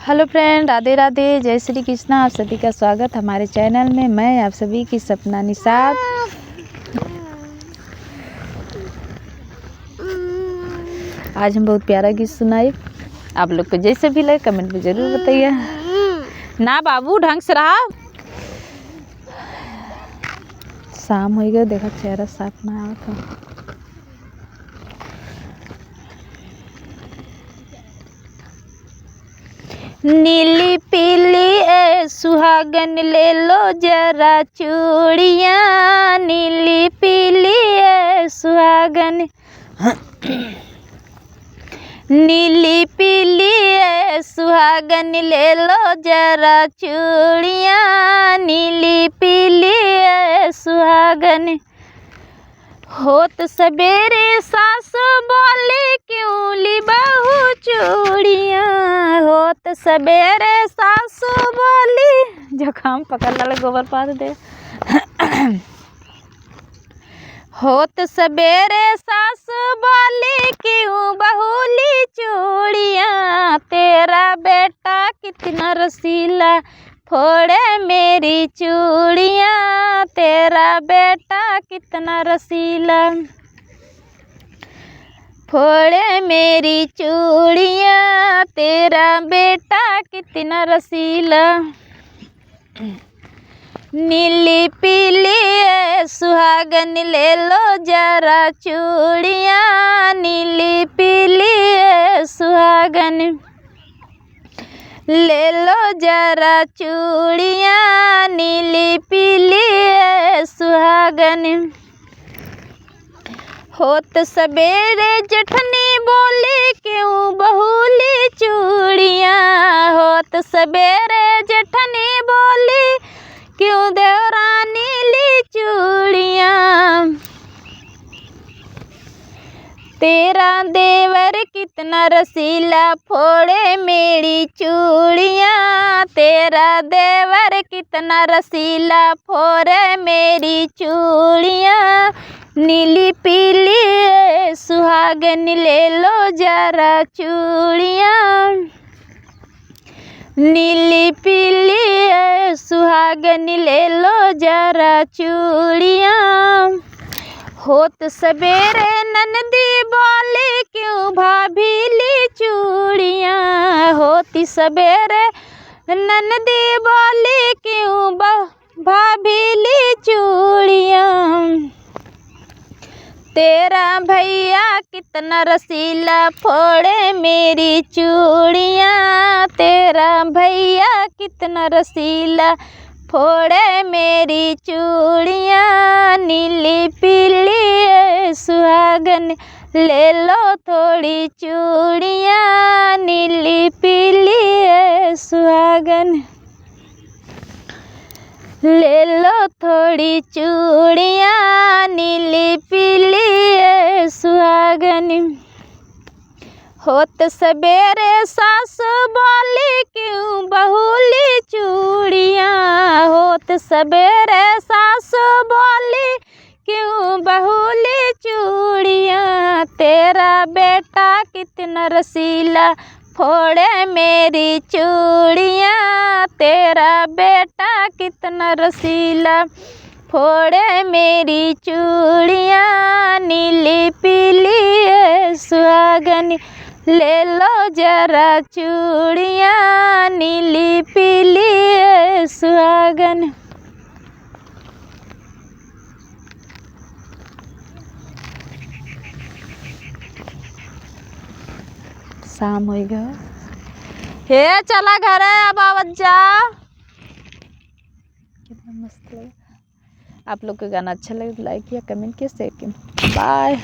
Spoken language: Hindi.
हेलो फ्रेंड, राधे राधे, जय श्री कृष्णा। आप सभी का स्वागत हमारे चैनल में। मैं आप सभी की सपना निषाद। आज हम बहुत प्यारा गीत सुनाए। आप लोग को जैसे भी लगे कमेंट में ज़रूर बताइए। ना बाबू, ढंग से रहा। शाम हो गया, देखा चेहरा साफ ना आया था। नीली पीली ए सुहागन ले लो जरा चूड़ियाँ, नीली पीली ए सुहागन। नीली पीली ए सुहागन ले लो जरा चूड़ियाँ, नीली पीली ए सुहागन। होत सवेरे सासु बोली क्यों ली बहू चूड़ियाँ, होत सवेरे सासु बोली। जुकाम पकड़ ला, गोबर पाद दे। होत सवेरे सासु बोली क्यों बहू ली चूड़ियाँ, तेरा बेटा कितना रसीला फोड़े मेरी चूड़ियाँ, तेरा बेटा कितना रसीला फोड़े मेरी चूड़ियाँ, तेरा बेटा कितना रसीला। नीली पीली ए सुहागन ले लो जरा चूड़ियाँ, नीली पीली ए सुहागन ले लो जरा चूड़ियाँ, नीली पीली ए सुहागन। होत सवेरे जेठनी बोली क्यों बहुली चूड़ियाँ, होत सवेरे जेठनी बोली क्यों देवरानी ली चूड़ियाँ, तेरा देवर कितना रसीला फोड़े मेरी चूड़ियाँ, तेरा देवर कितना रसीला फोड़े मेरी चूड़ियाँ। नीली पीली ए सुहागन ले लो जरा चूड़ियाँ, नीली पीली ए सुहागन ले लो जरा चूड़ियाँ। होत सवेरे ननदी बोली क्यों भाभी ली चूड़ियाँ, होती सवेरे ननदी बोली क्यों भाभी ली चूड़ियाँ, तेरा भैया कितना रसीला फोड़े मेरी चूड़ियाँ, तेरा भैया कितना रसीला फोड़े मेरी चूड़ियाँ। नीली पीली ए सुहागन ले लो थोड़ी चूड़ियाँ, नीली पीली ए सुहागन ले लो थोड़ी चूड़ियाँ, नीली पीली ए सुहागन। होत सवेरे सासु बोली क्यों बहुली चूड़ियाँ, होत सवेरे सासु बोली क्यों बहुली चूड़ियाँ, तेरा बेटा कितना रसीला फोड़े मेरी चूड़ियाँ, तेरा बेटा कितना रसीला फोड़े मेरी चूड़ियाँ। नीली पीली ए सुहागन ले लो जरा चूड़ियाँ, नीली पीली ए सुहागन। शाम हो गया, हे चला घर है, अब आवत जा। कितना मस्त लगा। आप लोग को गाना अच्छा लगे तो लाइक किया, कमेंट किया, शेयर किया। बाय।